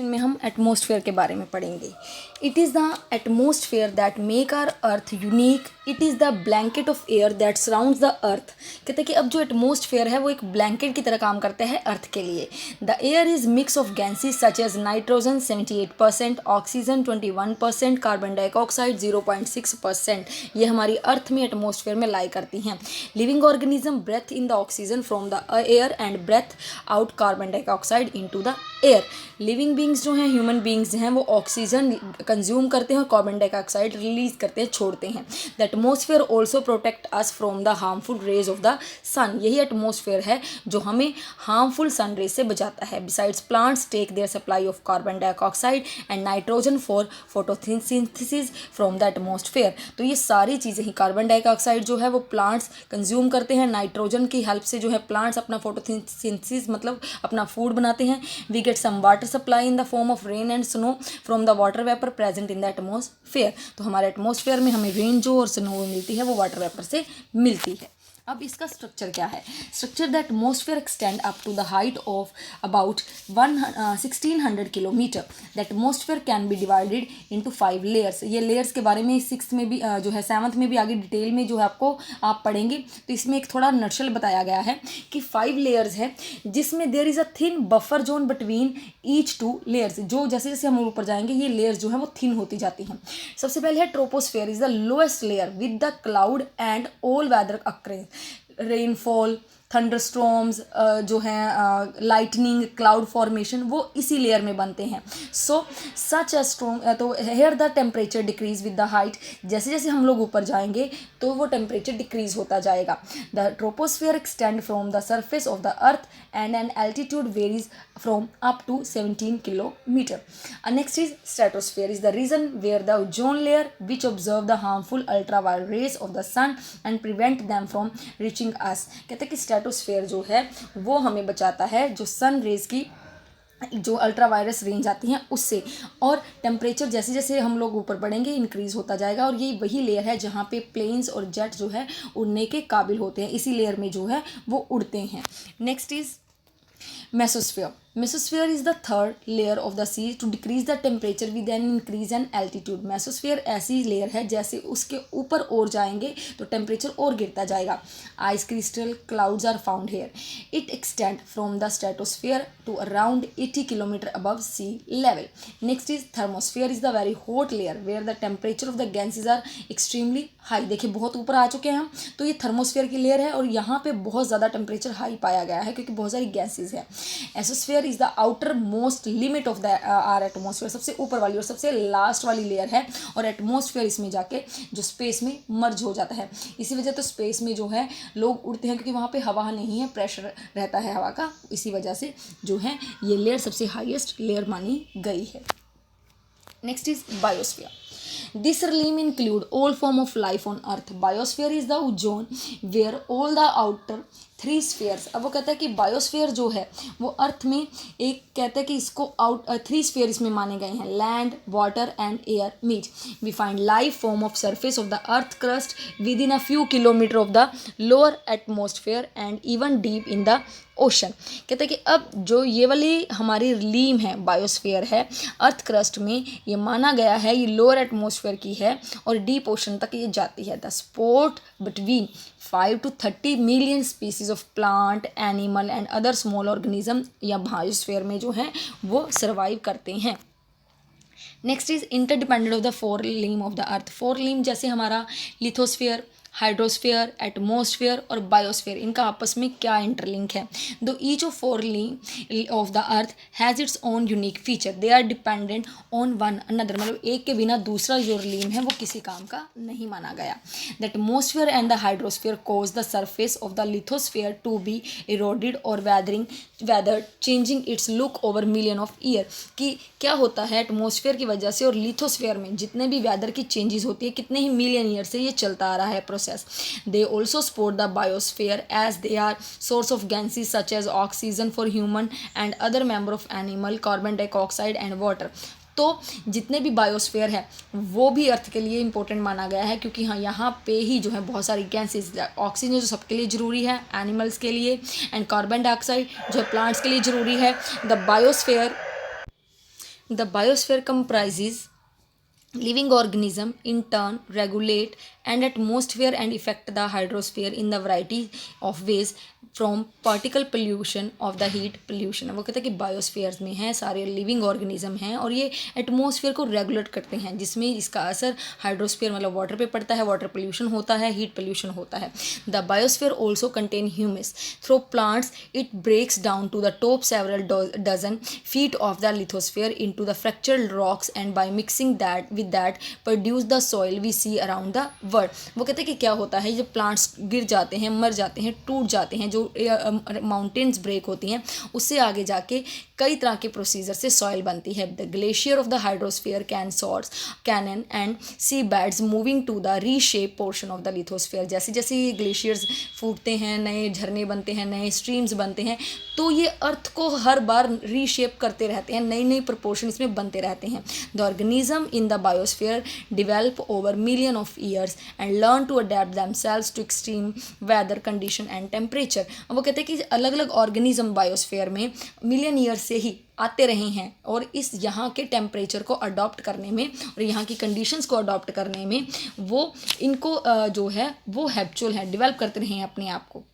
में हम एटमॉस्फेयर के बारे में पढ़ेंगे। It is the atmosphere that make our earth unique. It is the blanket of air that surrounds the earth. कहते हैं कि अब जो एटमॉस्फेयर है वो एक ब्लैंकेट की तरह काम करते हैं अर्थ के लिए। The air is mix of gases such as nitrogen 78%, oxygen 21%, carbon dioxide 0.6%। ये हमारी अर्थ में एटमॉस्फेयर में लाई करती हैं। Living organism breathe in the oxygen from the air and breathe out carbon dioxide into the air. Living beings जो हैं, human beings हैं, वो ऑक्सीजन कंज्यूम करते हैं और कार्बन डाइऑक्साइड रिलीज करते हैं, छोड़ते हैं। The atmosphere also protect us from the harmful rays of the sun. यही एटमॉस्फेयर है जो हमें हार्मफुल सन रेज से बचाता है। Besides plants take their supply of carbon dioxide and nitrogen for photosynthesis from the atmosphere. तो ये सारी चीज़ें ही, कार्बन डाइऑक्साइड जो है वो प्लांट्स कंज्यूम करते हैं, नाइट्रोजन की हेल्प से जो है प्लांट्स अपना फोटोसिंथेसिस मतलब अपना फूड बनाते हैं। We get some water supply in the form of rain and snow from the water vapour present in the atmosphere. तो हमारे एटमॉस्फेयर में हमें रेन जो और स्नो मिलती है वो वाटर वेपर से मिलती है। अब इसका स्ट्रक्चर क्या है? Structure the atmosphere extend up to the height of about 1600 kilometre. The atmosphere can be divided into 5 layers. ये लेयर्स के बारे में 6th में भी जो है 7th में भी आगे डिटेल में जो है आपको आप पढ़ेंगे। तो इसमें एक थोड़ा नटशल बताया गया है कि 5 लेयर्स है जिसमें there is a thin buffer zone between each 2 layers. जो जैसे जैसे हम ऊपर जाएंगे ये लेयर्स जो है वो थिन होती जाती हैं। सबसे पहले है troposphere is the lowest layer with the cloud and all weather occurrence. Rainfall, thunderstorms जो हैं, लाइटनिंग, क्लाउड फॉर्मेशन, वो इसी लेयर में बनते हैं। सो सच अ स्ट्रॉन्ग, तो here the temperature decrease with the height. जैसे जैसे हम लोग ऊपर जाएंगे तो वो टेम्परेचर डिक्रीज होता जाएगा। The troposphere extend from the surface of the earth and an altitude varies from up to 17 kilometre. Next is stratosphere is the region where the ozone layer which observe the harmful ultraviolet rays of the sun and prevent them from reaching us. कहते हैं कि stratosphere जो है वो हमें बचाता है जो सन रेज की जो अल्ट्रावायरस रेंज आती हैं उससे। और टेम्परेचर जैसे जैसे हम लोग ऊपर बढ़ेंगे इंक्रीज़ होता जाएगा। और ये वही लेयर है जहाँ पे प्लेन्स और जेट जो है उड़ने के काबिल होते हैं। इसी लेयर में जो है वो उड़ते हैं। Next is mesosphere. Mesosphere is the third layer of the sea to decrease the temperature with an increase in altitude. Mesosphere ऐसी लेयर है जैसे उसके ऊपर और जाएंगे तो टेम्परेचर और गिरता जाएगा. Ice crystal clouds are found here. It extend from the stratosphere to around 80 km above sea level. Next is thermosphere is the very hot layer where the temperature of the gases are extremely high. देखिए बहुत ऊपर आ चुके हैं हम, तो ये thermosphere की layer है और यहाँ पे बहुत ज़्यादा टेम्परेचर हाई पाया गया है क्योंकि बहुत सारी गैसेज है. Exosphere is the outermost limit of the our atmosphere. सबसे ऊपर वाली और सबसे लास्ट वाली लेयर है और एटमोसफेयर इसमें जाके जो स्पेस में मर्ज हो जाता है. इसी वजह तो स्पेस में जो है लोग उड़ते हैं क्योंकि वहाँ पे हवा नहीं है, प्रेशर रहता है हवा का. इसी वजह से जो है ये लेयर सबसे हाईएस्ट लेयर मानी गई है. Next is biosphere. This realm include all form of life on earth. Biosphere is the zone where all the outer 3 spheres. अब वो कहता है कि बायोस्फीयर जो है वो अर्थ में एक कहता है कि इसको 3 स्फीयर इसमें माने गए हैं. Land, water and air meet. We find life form of surface of the earth crust within a few kilometre of the lower atmosphere and even deep in the ocean. कहते हैं कि अब जो ये वाली हमारी रीम है, बायोस्फीयर है, अर्थ क्रस्ट में ये माना गया है ये लोअर एटमोसफेयर की है और डीप ओशन तक ये जाती है. The support between 5 to 30 million species of plant, animal and other small organism या बायोस्फीयर में जो है वो सर्वाइव करते हैं. Next is interdependent of the 4 limb of the earth. 4 limb जैसे हमारा लिथोस्फीयर, हाइड्रोस्फीयर, एटमोसफेयर और बायोस्फीयर, इनका आपस में क्या इंटरलिंक है. दो each of 4 limb of the earth has its own unique feature. They are dependent on one another. मतलब एक के बिना दूसरा जो लिम्ब है वो किसी काम का नहीं माना गया. The atmosphere and the hydrosphere cause the surface of the lithosphere to be eroded और weather changing its look over million of year. कि क्या होता है एटमोसफियर की वजह से और लिथोस्फीयर में जितने भी वेदर की चेंजेस होती है कितने ही मिलियन ईयर से ये चलता आ रहा है process. They also support the biosphere as they are source of gases such as oxygen for human and other member of animal, carbon dioxide and water. तो जितने भी बायोस्फीयर है वो भी अर्थ के लिए इंपॉर्टेंट माना गया है क्योंकि हाँ यहाँ पे ही जो है बहुत सारी गैसेस, ऑक्सीजन जो सबके लिए ज़रूरी है एनिमल्स के लिए एंड कार्बन डाइऑक्साइड जो है प्लांट्स के लिए ज़रूरी है. The biosphere the biosphere comprises living organism in turn regulate and atmosphere and affect the hydrosphere in the variety of ways from particle pollution of the heat pollution। वो कहते हैं कि बायोस्फीयर्स में हैं सारे लिविंग ऑर्गेनिज्म हैं और ये एटमॉस्फेयर को रेगुलेट करते हैं, जिसमें इसका असर हाइड्रोस्फीयर मतलब वाटर पे पड़ता है, वाटर पोल्यूशन होता है, हीट पोल्यूशन होता है। The biosphere also contain humus through plants, it breaks down to the top several dozen feet of the lithosphere into the fractured rocks and by mixing that with that produce the soil we see around the world। वो कहते हैं कि क्या होता है, जब plants गिर जाते हैं, मर जाते हैं, टूट जाते हैं, जो माउंटेन्स ब्रेक होती हैं, उससे आगे जाके कई तरह के प्रोसीजर से सॉइल बनती है। The glacier of the hydrosphere can source canyon and sea beds moving to the reshape portion of the lithosphere. जैसे जैसे ये ग्लेशियर्स फूटते हैं, नए झरने बनते हैं, नए स्ट्रीम्स बनते हैं, तो ये अर्थ को हर बार रीशेप करते रहते हैं, नई नई प्रोपोर्शन इसमें बनते रहते हैं। The organism in the biosphere develop over million of years and learn to adapt themselves to extreme weather condition and temperature। वो कहते हैं कि अलग अलग ऑर्गेनिज्म बायोस्फीयर में मिलियन ईयर से ही आते रहे हैं और इस यहाँ के टेम्परेचर को अडॉप्ट करने में और यहाँ की कंडीशंस को अडॉप्ट करने में वो इनको जो है वो हैबिचुअल है, डेवलप करते रहे हैं अपने आप को।